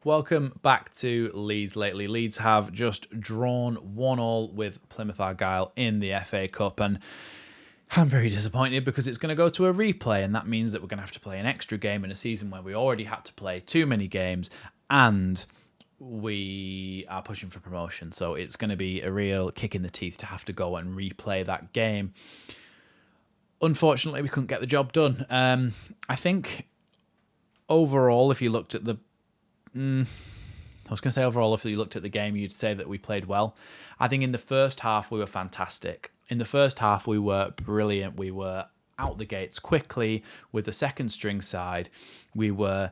Welcome back to Leeds Lately. Leeds have just drawn 1-1 with Plymouth Argyle in the FA Cup, and I'm very disappointed because it's going to go to a replay, and that means that we're going to have to play an extra game in a season where we already had to play too many games, and we are pushing for promotion. So it's going to be a real kick in the teeth to have to go and replay that game. Unfortunately, we couldn't get the job done. I think overall, if you looked at the overall, if you looked at the game, you'd say that we played well. I think in the first half, we were fantastic. In the first half, we were brilliant. We were out the gates quickly with the second string side. We were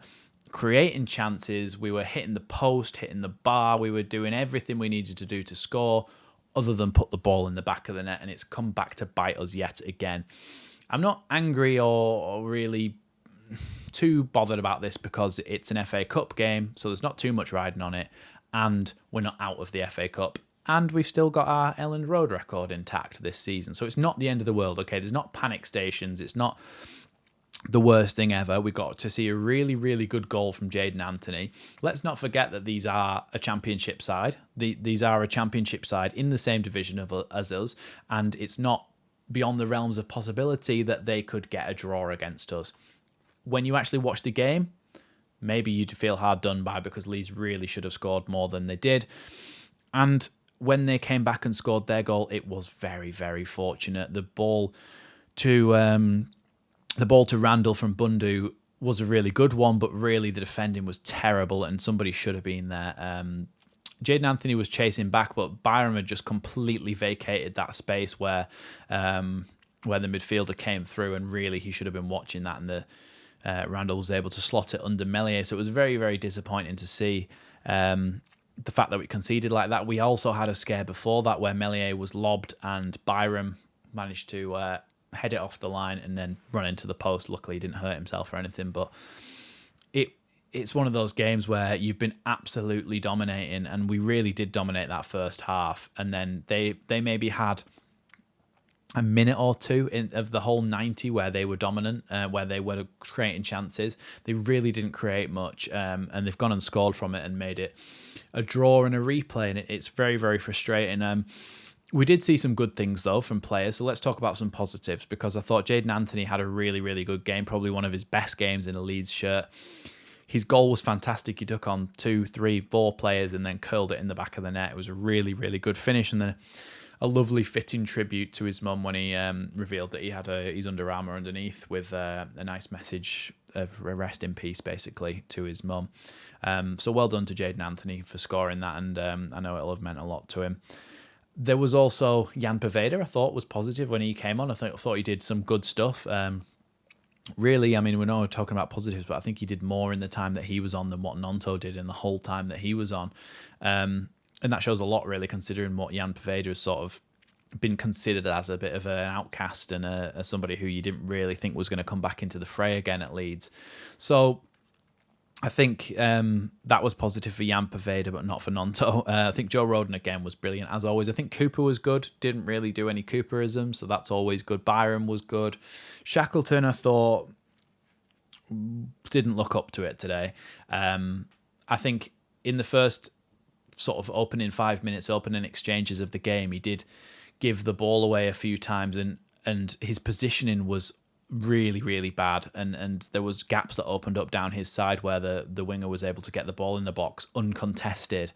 creating chances. We were hitting the post, hitting the bar. We were doing everything we needed to do to score other than put the ball in the back of the net, and it's come back to bite us yet again. I'm not angry or really too bothered about this because it's an FA Cup game, so there's not too much riding on it, and we're not out of the FA Cup, and we've still got our Elland Road record intact this season, so it's not the end of the world. Okay, there's not panic stations, it's not the worst thing ever. We got to see a really, really good goal from Jayden Anthony. Let's not forget that these are a championship side. These are a championship side in the same division as us, and it's not beyond the realms of possibility that they could get a draw against us. When you actually watch the game, maybe you'd feel hard done by because Leeds really should have scored more than they did. And when they came back and scored their goal, it was very, very fortunate. The ball to Randall from Bundu was a really good one, but really the defending was terrible and somebody should have been there. Jayden Anthony was chasing back, but Byram had just completely vacated that space where the midfielder came through, and really he should have been watching that, and Randall was able to slot it under Meslier. So it was very, very disappointing to see the fact that we conceded like that. We also had a scare before that where Meslier was lobbed and Byram managed to head it off the line and then run into the post. Luckily, he didn't hurt himself or anything, but it's one of those games where you've been absolutely dominating, and we really did dominate that first half, and then they maybe had a minute or two of the whole 90 where they were dominant, where they were creating chances. They really didn't create much, and they've gone and scored from it and made it a draw and a replay, and it's very, very frustrating. We did see some good things, though, from players, so let's talk about some positives, because I thought Jayden Anthony had a really, really good game, probably one of his best games in a Leeds shirt. His goal was fantastic. He took on 2, 3, 4 players and then curled it in the back of the net. It was a really, really good finish, and then a lovely fitting tribute to his mum when he revealed that he had his Under Armour underneath with a nice message of rest in peace, basically, to his mum. So well done to Jayden Anthony for scoring that, and I know it'll have meant a lot to him. There was also Jan Poveda, I thought was positive when he came on. I thought he did some good stuff. Really, I mean, we're not talking about positives, but I think he did more in the time that he was on than what Nonto did in the whole time that he was on. And that shows a lot, really, considering what Jan Poveda has sort of been considered as a bit of an outcast and as somebody who you didn't really think was going to come back into the fray again at Leeds. So I think that was positive for Jan Poveda, but not for Nonto. I think Joe Rodon, again, was brilliant, as always. I think Cooper was good. Didn't really do any Cooperism, so that's always good. Byram was good. Shackleton, I thought, didn't look up to it today. I think in the first sort of opening 5 minutes, opening exchanges of the game, he did give the ball away a few times, and his positioning was really, really bad, and there was gaps that opened up down his side where the winger was able to get the ball in the box uncontested,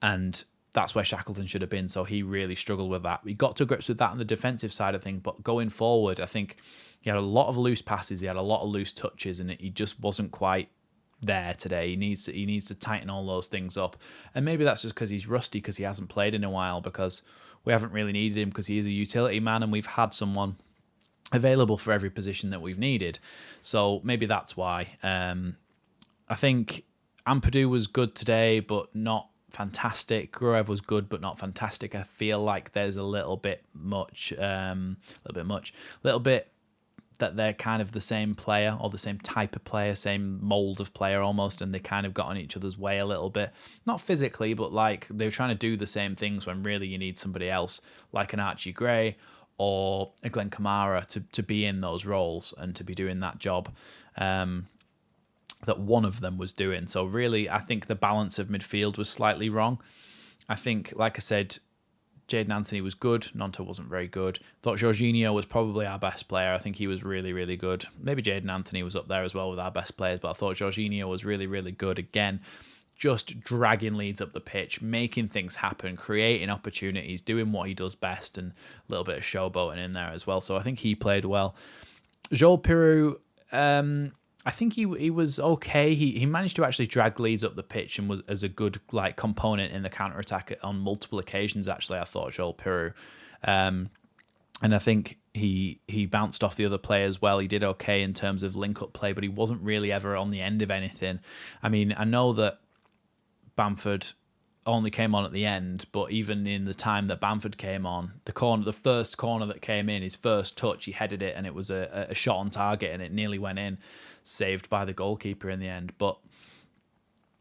and that's where Shackleton should have been, so he really struggled with that. He got to grips with that on the defensive side of things, but going forward, I think he had a lot of loose passes, he had a lot of loose touches, and he just wasn't quite there today. He needs to tighten all those things up, and maybe that's just because he's rusty, because he hasn't played in a while, because we haven't really needed him, because he is a utility man, and we've had someone available for every position that we've needed. So maybe that's why. I think Ampadu was good today, but not fantastic. Gruev was good, but not fantastic. I feel like there's a little bit that they're kind of the same player or the same type of player, same mold of player almost, and they kind of got on each other's way a little bit. Not physically, but like they're trying to do the same things when really you need somebody else, like an Archie Gray or a Glenn Kamara to be in those roles and to be doing that job. that one of them was doing. So really, I think the balance of midfield was slightly wrong. I think, like I said, Jadon Anthony was good. Nonto wasn't very good. Thought Jorginho was probably our best player. I think he was really, really good. Maybe Jadon Anthony was up there as well with our best players, but I thought Jorginho was really, really good. Again, just dragging Leeds up the pitch, making things happen, creating opportunities, doing what he does best, and a little bit of showboating in there as well. So I think he played well. Joel Piroux, I think he was okay. He managed to actually drag Leeds up the pitch and was as a good like component in the counter attack on multiple occasions. Actually, I thought Joel Piroux, and I think he bounced off the other players well. He did okay in terms of link up play, but he wasn't really ever on the end of anything. I mean, I know that Bamford only came on at the end, but even in the time that Bamford came on, the first corner that came in, his first touch, he headed it and it was a shot on target and it nearly went in, saved by the goalkeeper in the end. But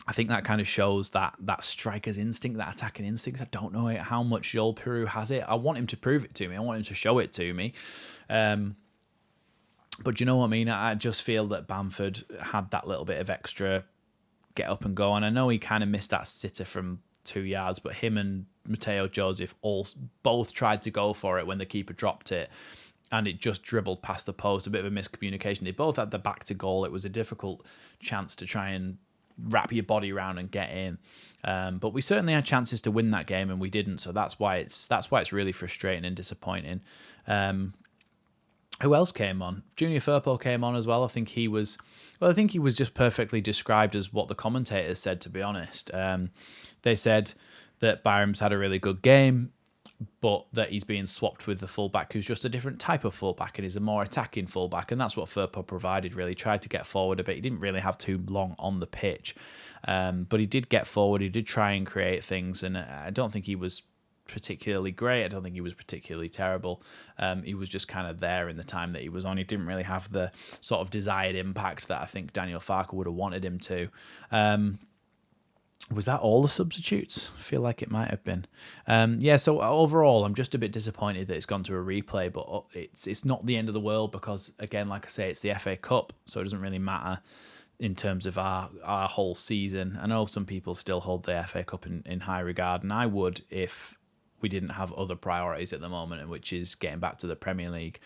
I think that kind of shows that striker's instinct, that attacking instinct. I don't know how much Joel Piroux has it. I want him to prove it to me. I want him to show it to me. But you know what I mean? I just feel that Bamford had that little bit of extra get up and go. And I know he kind of missed that sitter from 2 yards, but him and Mateo Joseph both tried to go for it when the keeper dropped it, and it just dribbled past the post. A bit of a miscommunication. They both had the back to goal. It was a difficult chance to try and wrap your body around and get in. But we certainly had chances to win that game and we didn't. So that's why it's really frustrating and disappointing. Who else came on? Junior Firpo came on as well. I think he was just perfectly described as what the commentators said, to be honest. They said that Byram's had a really good game, but that he's being swapped with the fullback who's just a different type of fullback and is a more attacking fullback, and that's what Firpo provided, really. Tried to get forward a bit. He didn't really have too long on the pitch, but he did get forward. He did try and create things, and I don't think he was particularly great. I don't think he was particularly terrible. He was just kind of there in the time that he was on. He didn't really have the sort of desired impact that I think Daniel Farke would have wanted him to. Was that all the substitutes? I feel like it might have been. So overall, I'm just a bit disappointed that it's gone to a replay, but it's not the end of the world because, again, like I say, it's the FA Cup, so it doesn't really matter in terms of our whole season. I know some people still hold the FA Cup in high regard, and I would if we didn't have other priorities at the moment, which is getting back to the Premier League.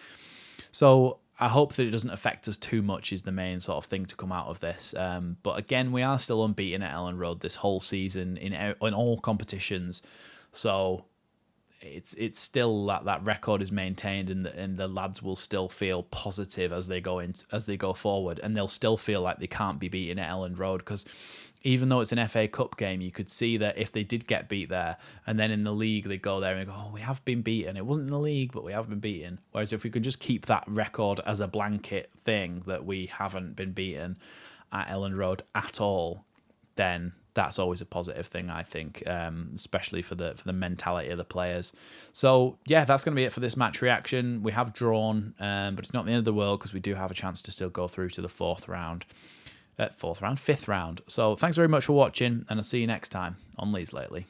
So I hope that it doesn't affect us too much is the main sort of thing to come out of this. But again, we are still unbeaten at Elland Road this whole season in all competitions. So it's still that record is maintained, and the lads will still feel positive as they go forward, and they'll still feel like they can't be beaten at Elland Road, because even though it's an FA Cup game, you could see that if they did get beat there, and then in the league they go there and go, oh, we have been beaten. It wasn't in the league, but we have been beaten. Whereas if we could just keep that record as a blanket thing that we haven't been beaten at Elland Road at all, then that's always a positive thing, I think, especially for the mentality of the players. So yeah, that's going to be it for this match reaction. We have drawn, but it's not the end of the world because we do have a chance to still go through to the fifth round. So thanks very much for watching, and I'll see you next time on Leeds Lately.